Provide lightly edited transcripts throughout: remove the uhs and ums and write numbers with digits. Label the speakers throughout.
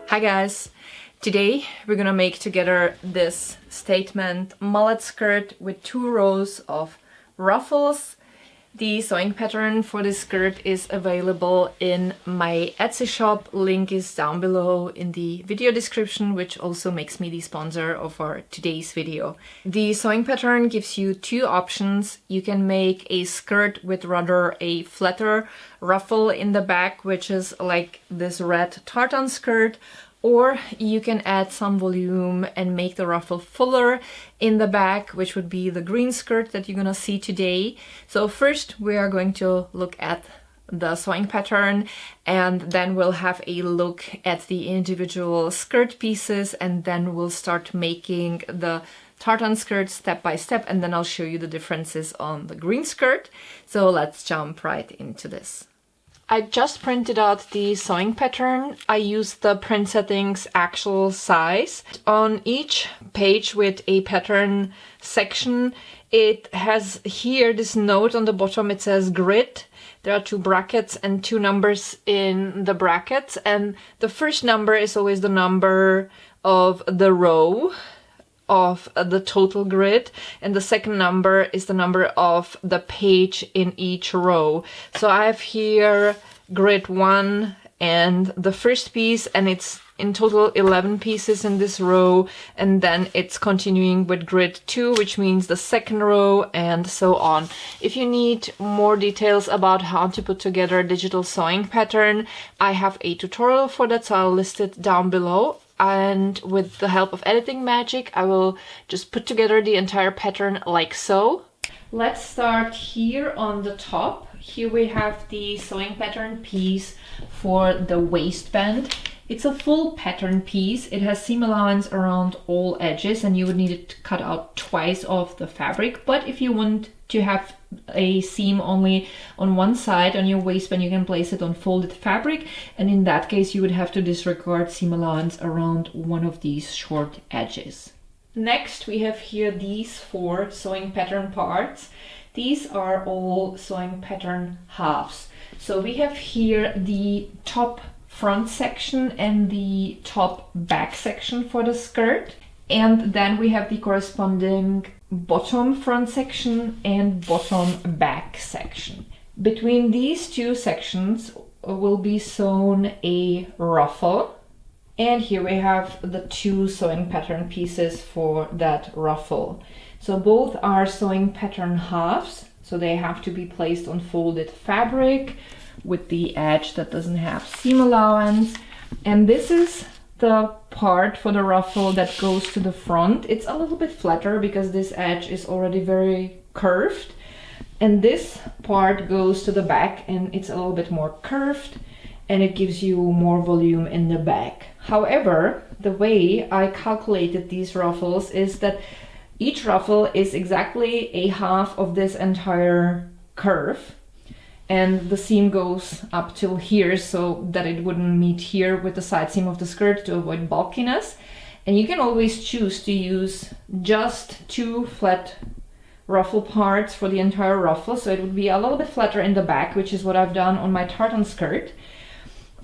Speaker 1: Hi guys! Today we're gonna make together this statement mullet skirt with 2 rows of ruffles. The sewing pattern for this skirt is available in my Etsy shop. Link is down below in the video description, which also makes me the sponsor of our today's video. The sewing pattern gives you 2 options. You can make a skirt with rather a flatter ruffle in the back, which is like this red tartan skirt, or you can add some volume and make the ruffle fuller in the back, which would be the green skirt that you're gonna see today. So first we are going to look at the sewing pattern, and then we'll have a look at the individual skirt pieces, and then we'll start making the tartan skirt step by step, and then I'll show you the differences on the green skirt. So let's jump right into this. I just printed out the sewing pattern. I used the print settings actual size. On each page with a pattern section, it has here this note on the bottom. It says grid. There are 2 brackets and 2 numbers in the brackets, and the first number is always the number of the row of the total grid, and the second number is the number of the page in each row. So I have here grid 1 and the first piece, and it's in total 11 pieces in this row, and then it's continuing with grid 2, which means the second row, and so on. If you need more details about how to put together a digital sewing pattern, I have a tutorial for that, so I'll list it down below. And with the help of editing magic, I will just put together the entire pattern like so. Let's start here on the top. Here we have the sewing pattern piece for the waistband. It's a full pattern piece. It has seam allowance around all edges, and you would need it to cut out twice of the fabric. But if you want to have a seam only on one side on your waistband, you can place it on folded fabric, and in that case you would have to disregard seam allowance around one of these short edges. Next we have here these 4 sewing pattern parts. These are all sewing pattern halves. So we have here the top front section and the top back section for the skirt, and then we have the corresponding bottom front section and bottom back section. Between these 2 sections will be sewn a ruffle, and here we have the 2 sewing pattern pieces for that ruffle. So both are sewing pattern halves, so they have to be placed on folded fabric with the edge that doesn't have seam allowance. And this is the part for the ruffle that goes to the front. It's a little bit flatter because this edge is already very curved, and this part goes to the back and it's a little bit more curved, and it gives you more volume in the back. However, the way I calculated these ruffles is that each ruffle is exactly a half of this entire curve, and the seam goes up till here so that it wouldn't meet here with the side seam of the skirt to avoid bulkiness. And you can always choose to use just 2 flat ruffle parts for the entire ruffle, so it would be a little bit flatter in the back, which is what I've done on my tartan skirt.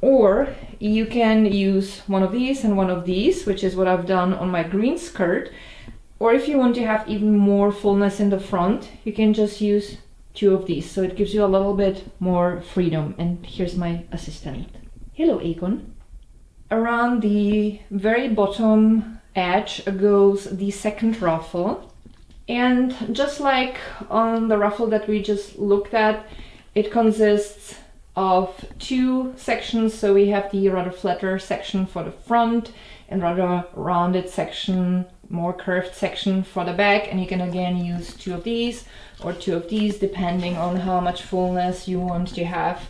Speaker 1: Or you can use one of these and one of these, which is what I've done on my green skirt. Or if you want to have even more fullness in the front, you can just use 2 of these, so it gives you a little bit more freedom. And here's my assistant. Hello, Aegon. Around the very bottom edge goes the second ruffle, and just like on the ruffle that we just looked at, it consists of 2 sections. So we have the rather flatter section for the front and rather rounded section, more curved section for the back, and you can again use 2 of these or 2 of these depending on how much fullness you want to have.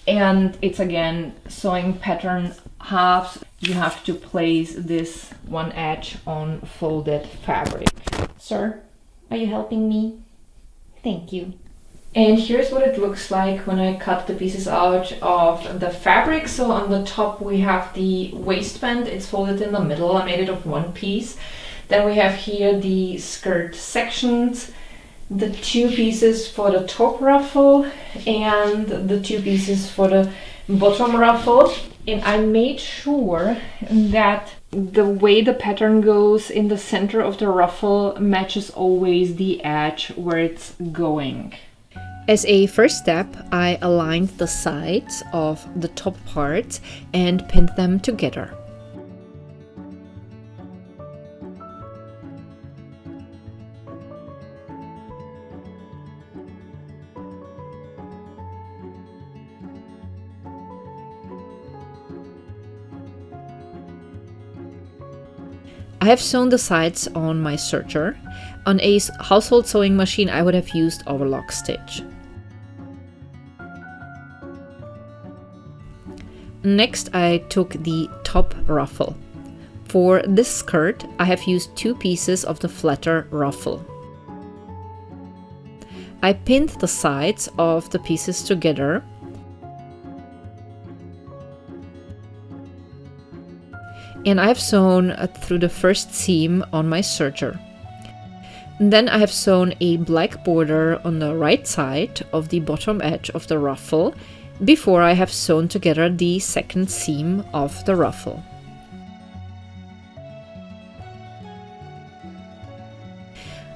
Speaker 1: And it's again sewing pattern halves. You have to place this one edge on folded fabric. Sir, are you helping me? Thank you. And here's what it looks like when I cut the pieces out of the fabric. So on the top we have the waistband. It's folded in the middle. I made it of 1 piece. Then we have here the skirt sections, the 2 pieces for the top ruffle and the 2 pieces for the bottom ruffle. And I made sure that the way the pattern goes in the center of the ruffle matches always the edge where it's going. As a first step, I aligned the sides of the top parts and pinned them together. I have sewn the sides on my serger. On a household sewing machine, I would have used overlock stitch. Next, I took the top ruffle. For this skirt, I have used 2 pieces of the flatter ruffle. I pinned the sides of the pieces together. And I have sewn through the first seam on my serger. Then I have sewn a black border on the right side of the bottom edge of the ruffle before I have sewn together the second seam of the ruffle.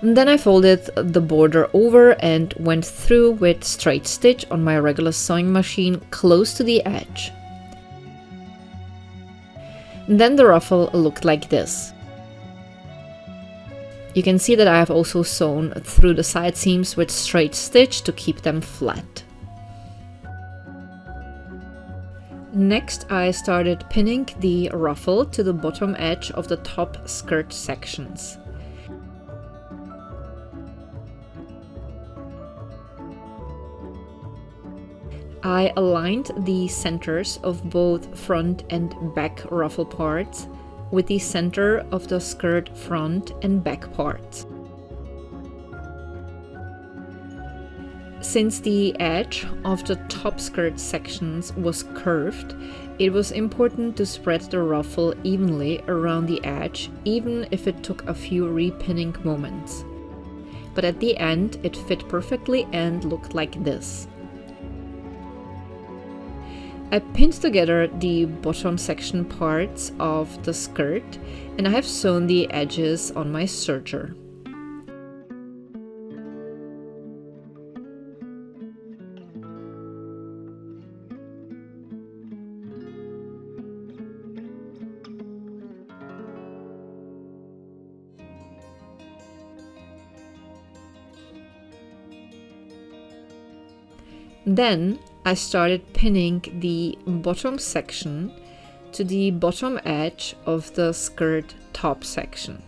Speaker 1: And then I folded the border over and went through with straight stitch on my regular sewing machine close to the edge. And then the ruffle looked like this. You can see that I have also sewn through the side seams with straight stitch to keep them flat. Next, I started pinning the ruffle to the bottom edge of the top skirt sections. I aligned the centers of both front and back ruffle parts with the center of the skirt front and back parts. Since the edge of the top skirt sections was curved, it was important to spread the ruffle evenly around the edge, even if it took a few repinning moments. But at the end, it fit perfectly and looked like this. I pinned together the bottom section parts of the skirt, and I have sewn the edges on my serger. Then I started pinning the bottom section to the bottom edge of the skirt top section.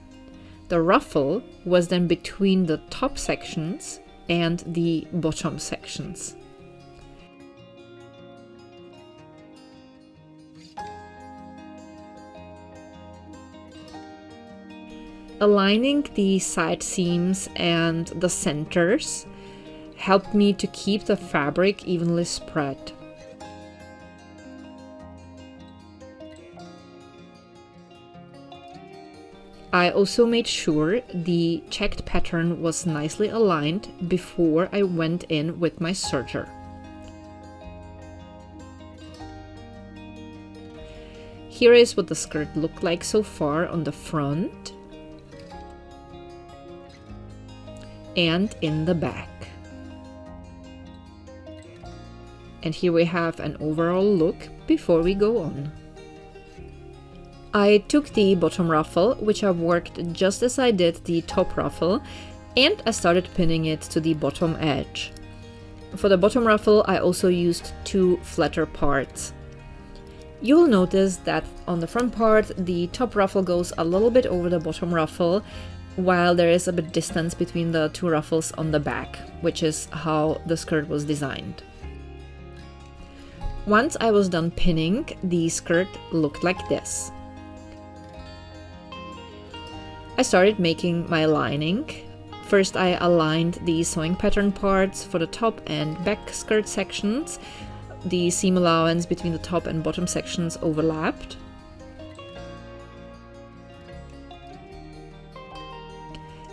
Speaker 1: The ruffle was then between the top sections and the bottom sections. Aligning the side seams and the centers helped me to keep the fabric evenly spread. I also made sure the checked pattern was nicely aligned before I went in with my serger. Here is what the skirt looked like so far on the front and in the back. And here we have an overall look before we go on. I took the bottom ruffle, which I worked just as I did the top ruffle, and I started pinning it to the bottom edge. For the bottom ruffle, I also used 2 flatter parts. You will notice that on the front part, the top ruffle goes a little bit over the bottom ruffle, while there is a bit distance between the 2 ruffles on the back, which is how the skirt was designed. Once I was done pinning, the skirt looked like this. I started making my lining. First, I aligned the sewing pattern parts for the top and back skirt sections. The seam allowance between the top and bottom sections overlapped.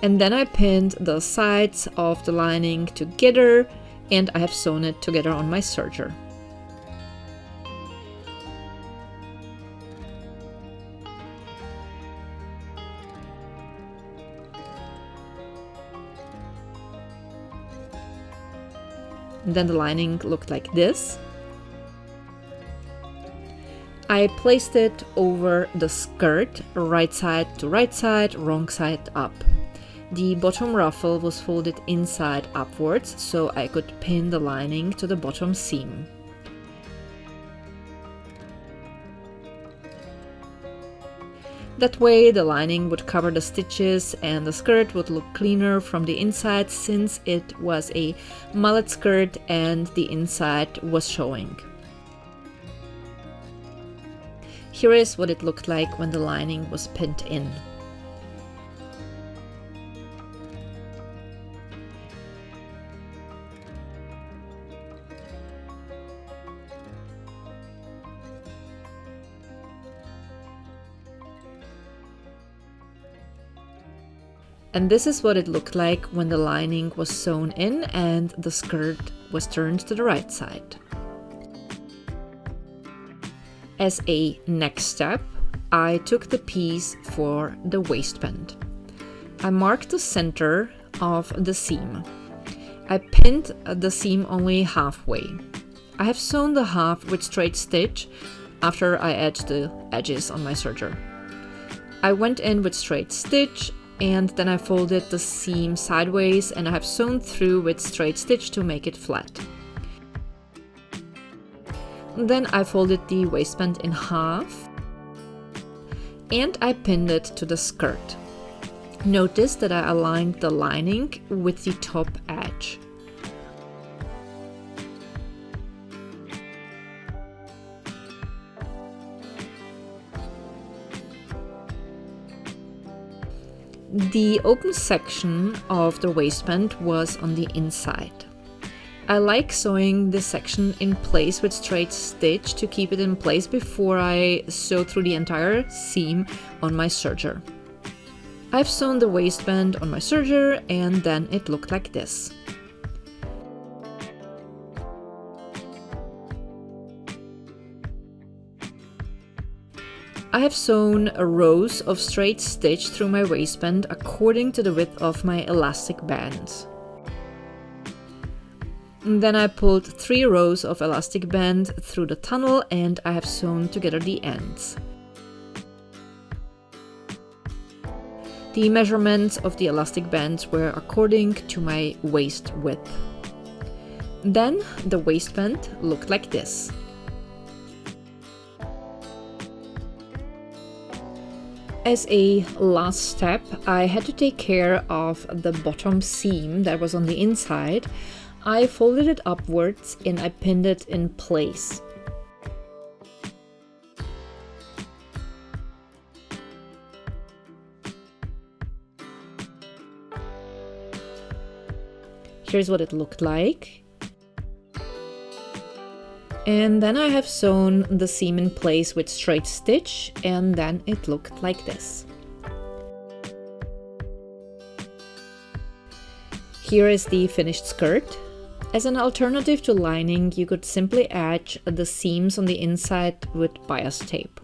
Speaker 1: And then I pinned the sides of the lining together, and I have sewn it together on my serger. Then the lining looked like this. I placed it over the skirt, right side to right side, wrong side up. The bottom ruffle was folded inside upwards, so I could pin the lining to the bottom seam. That way the lining would cover the stitches and the skirt would look cleaner from the inside, since it was a mullet skirt and the inside was showing. Here is what it looked like when the lining was pinned in. And this is what it looked like when the lining was sewn in and the skirt was turned to the right side. As a next step, I took the piece for the waistband. I marked the center of the seam. I pinned the seam only halfway. I have sewn the half with straight stitch after I edged the edges on my serger. I went in with straight stitch, and then I folded the seam sideways and I have sewn through with straight stitch to make it flat. Then I folded the waistband in half and I pinned it to the skirt. Notice that I aligned the lining with the top edge. The open section of the waistband was on the inside. I like sewing this section in place with straight stitch to keep it in place before I sew through the entire seam on my serger. I've sewn the waistband on my serger and then it looked like this. I have sewn rows of straight stitch through my waistband according to the width of my elastic bands. Then I pulled 3 rows of elastic band through the tunnel and I have sewn together the ends. The measurements of the elastic bands were according to my waist width. Then the waistband looked like this. As a last step, I had to take care of the bottom seam that was on the inside. I folded it upwards and I pinned it in place. Here's what it looked like. And then I have sewn the seam in place with straight stitch, and then it looked like this. Here is the finished skirt. As an alternative to lining, you could simply edge the seams on the inside with bias tape.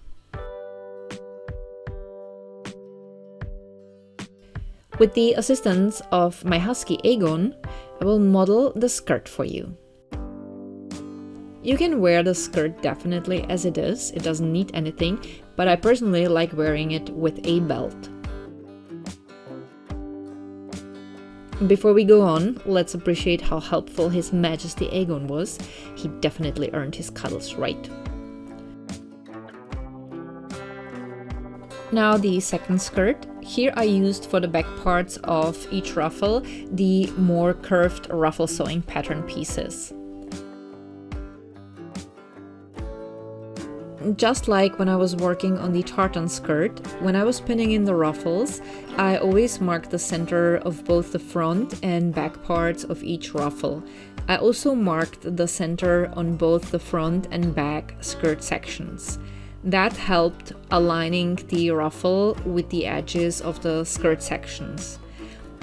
Speaker 1: With the assistance of my husky Aegon, I will model the skirt for you. You can wear the skirt definitely as it is, it doesn't need anything, but I personally like wearing it with a belt. Before we go on, let's appreciate how helpful His Majesty Aegon was. He definitely earned his cuddles right. Now the second skirt. Here I used for the back parts of each ruffle the more curved ruffle sewing pattern pieces. Just like when I was working on the tartan skirt, when I was pinning in the ruffles, I always marked the center of both the front and back parts of each ruffle. I also marked the center on both the front and back skirt sections. That helped aligning the ruffle with the edges of the skirt sections.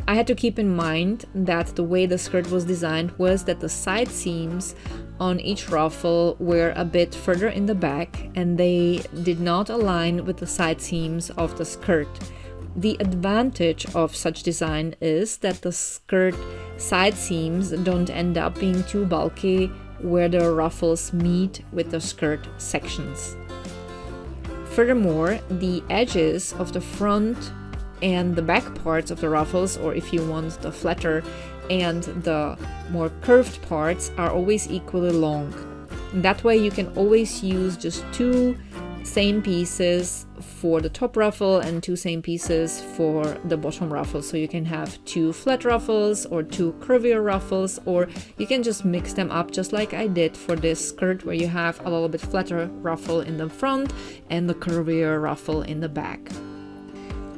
Speaker 1: I had to keep in mind that the way the skirt was designed was that the side seams on each ruffle were a bit further in the back and they did not align with the side seams of the skirt. The advantage of such design is that the skirt side seams don't end up being too bulky where the ruffles meet with the skirt sections. Furthermore, the edges of the front and the back parts of the ruffles, or if you want the flatter and the more curved parts, are always equally long. That way you can always use just two same pieces for the top ruffle and two same pieces for the bottom ruffle. So you can have two flat ruffles or two curvier ruffles, or you can just mix them up just like I did for this skirt, where you have a little bit flatter ruffle in the front and the curvier ruffle in the back.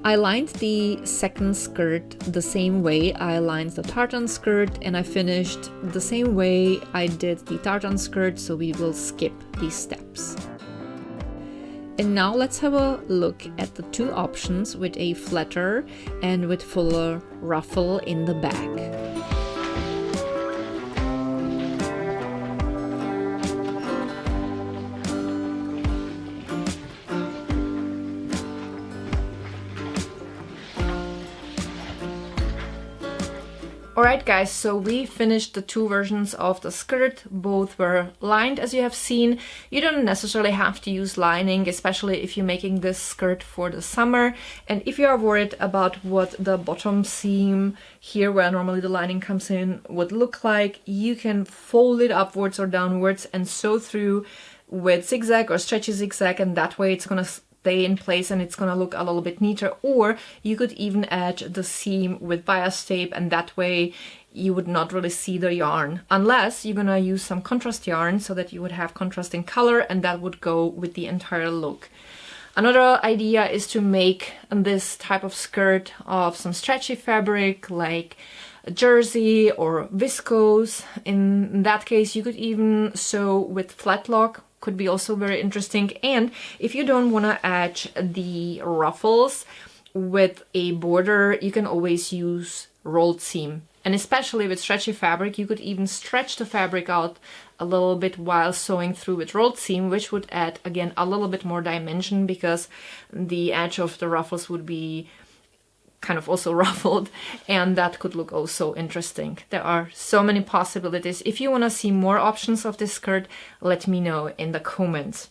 Speaker 1: I lined the second skirt the same way I lined the tartan skirt, and I finished the same way I did the tartan skirt, so we will skip these steps. And now let's have a look at the two options with a flatter and with fuller ruffle in the back. Alright guys, so we finished the two versions of the skirt. Both were lined, as you have seen. You don't necessarily have to use lining, especially if you're making this skirt for the summer. And if you are worried about what the bottom seam here, where normally the lining comes in, would look like, you can fold it upwards or downwards and sew through with zigzag or stretchy zigzag, and that way it's gonna stay in place and it's gonna look a little bit neater. Or you could even edge the seam with bias tape, and that way you would not really see the yarn, unless you're gonna use some contrast yarn so that you would have contrasting color, and that would go with the entire look. Another idea is to make this type of skirt of some stretchy fabric like jersey or viscose. In that case, you could even sew with flat lock, could be also very interesting. And if you don't want to edge the ruffles with a border, you can always use rolled seam. And especially with stretchy fabric, you could even stretch the fabric out a little bit while sewing through with rolled seam, which would add, again, a little bit more dimension, because the edge of the ruffles would be kind of also ruffled, and that could look also interesting. There are so many possibilities. If you want to see more options of this skirt, let me know in the comments.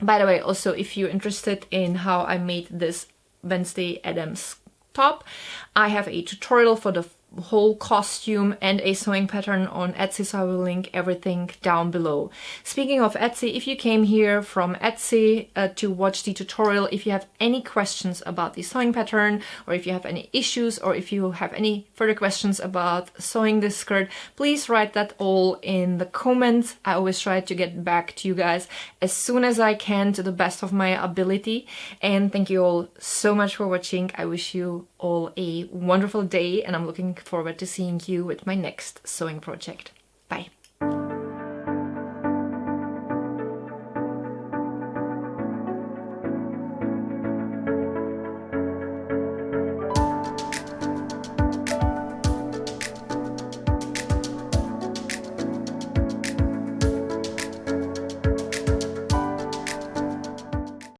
Speaker 1: By the way, also, if you're interested in how I made this Wednesday Addams top, I have a tutorial for the whole costume and a sewing pattern on Etsy, so I will link everything down below. Speaking of Etsy, if you came here from Etsy to watch the tutorial, if you have any questions about the sewing pattern, or if you have any issues, or if you have any further questions about sewing this skirt, please write that all in the comments. I always try to get back to you guys as soon as I can, to the best of my ability. And thank you all so much for watching. I wish you all a wonderful day, and I'm looking forward to seeing you with my next sewing project. Bye!